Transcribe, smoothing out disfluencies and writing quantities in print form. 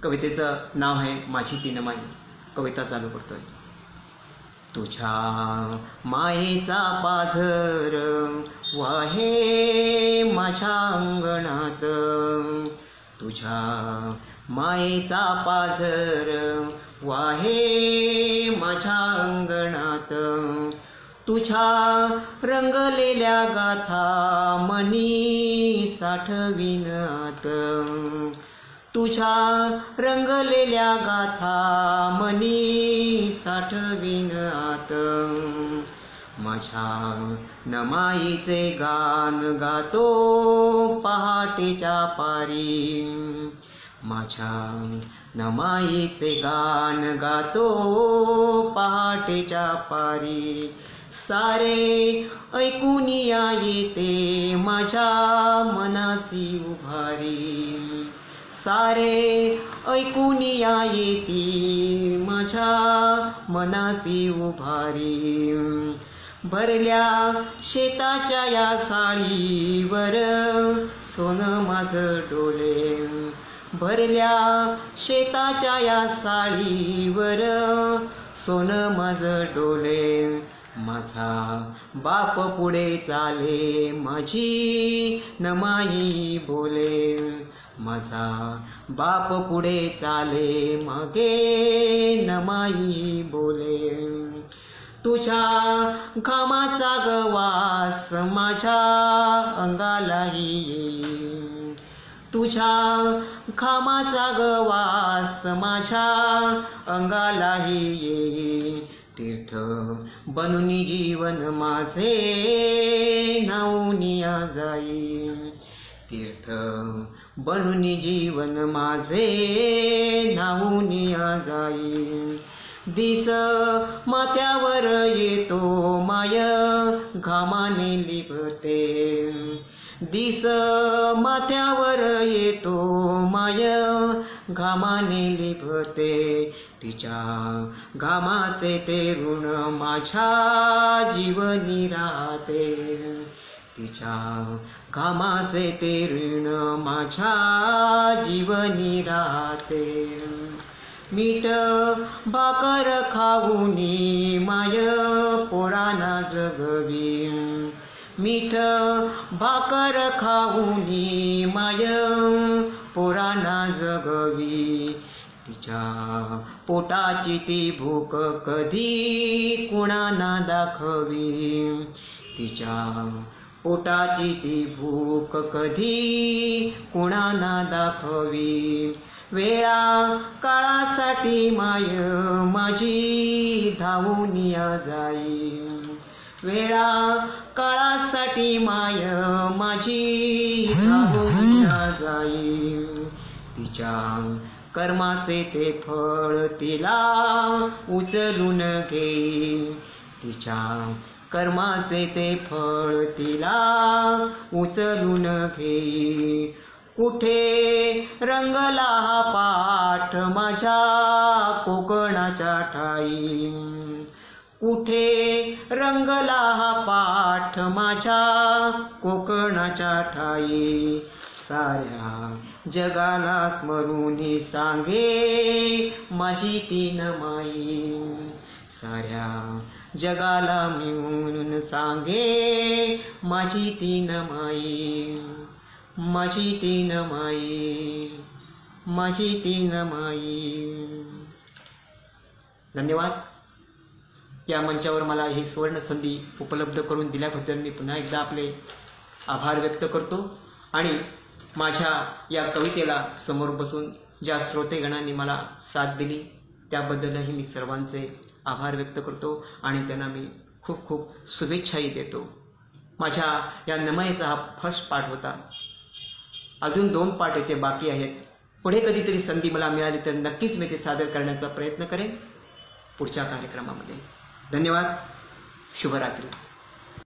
कवितेचं नाव आहे माझी ती नमाई. कविता चालू करतोय. तुझ्या मायेचा पाझर वाहे माझ्या अंगणात, तुझ्या मायेचा पाझर वाहे माझ्या अंगणात, तुझ्या रंगलेल्या गाथा मनी साठविन आत, तुझ्या रंगलेल्या गाथा मनी साठविन आत. माझ्या नमाईचे गान गातो पहाटेच्या पारी, माझ्या नमाईचे गान गातो पहाटेच्या पारी. सारे ऐकून या येते माझ्या मनासी उभारी, सारे ऐकून या येते माझ्या मनासी उभारी. भरल्या शेताच्या या साळीवर सोनं माझं डोले, भरल्या शेताच्या या साळीवर सोनं माझं डोले. माझा बाप पुढे चाले माझी नमाई बोले, माझा बाप पुढे चाले मागे नमाई बोले. तुझ्या घामाचा गवास माझ्या अंगालाही येई, तुझ्या घामाचा गवास माझ्या अंगालाही येई. तीर्थ बनून जीवन माझे नाऊनिया जाई, तीर्थ बनून जीवन माझे नाऊनिया जाई. दिस माथ्यावर येतो माय घामाने लिपते, दिस माथ्यावर येतो माय घामाने लिपते. तिच्या घामाचे ते ऋण माझ्या जीवनी राहते, तिच्या घामाचे ते ऋण माझ्या जीवनी राहते. मीठ भाकर खाऊनी माय पोरांना जगवी, मीठ भाकर खाऊनी माय पोरांना जगवी. तिच्या पोटाची ती भूक कधी कुणाना दाखवी, तिच्या पोटाची ती भूक कधी कुणाना दाखवी. वेळा काळासाठी माय माझी धावूनिया जाई, वेळा काळासाठी माय माझी धावूनिया जाई. तिच्या कर्माचे ते फळ तिला उचलून घेई, तिच्या कर्माचे ते फळ तिला उचलून घेई. कुठे रंगला हा पाठ माझ्या कोकणाच्या ठाई, कुठे रंगला हा पाठ माझ्या कोकणाच्या ठाई. साऱ्या जगाला स्मरून सांगे माझी ती नमाई, साऱ्या जगाला मिळून सांगे माझी ती नमाई, माझी ती नमाई, माझी ती नमाई. धन्यवाद. या मंचावर मला ही सुवर्ण संधी उपलब्ध करून दिल्याबद्दल मी पुन्हा एकदा आपले आभार व्यक्त करतो. आणि माझ्या या कवितेला समोर बसून ज्या श्रोतेगणांनी मला साथ दिली त्याबद्दलही मी सर्वांचे आभार व्यक्त करतो आणि त्यांना मी खूप खूप शुभेच्छाही देतो. माझ्या या नमाईचा हा फर्स्ट पार्ट होता. अजून 2 पार्ट याचे बाकी आहेत. पुढे कधीतरी संधी मला मिळाली तर नक्कीच मी ते सादर करण्याचा प्रयत्न करेन पुढच्या कार्यक्रमामध्ये. धन्यवाद. शुभरात्री.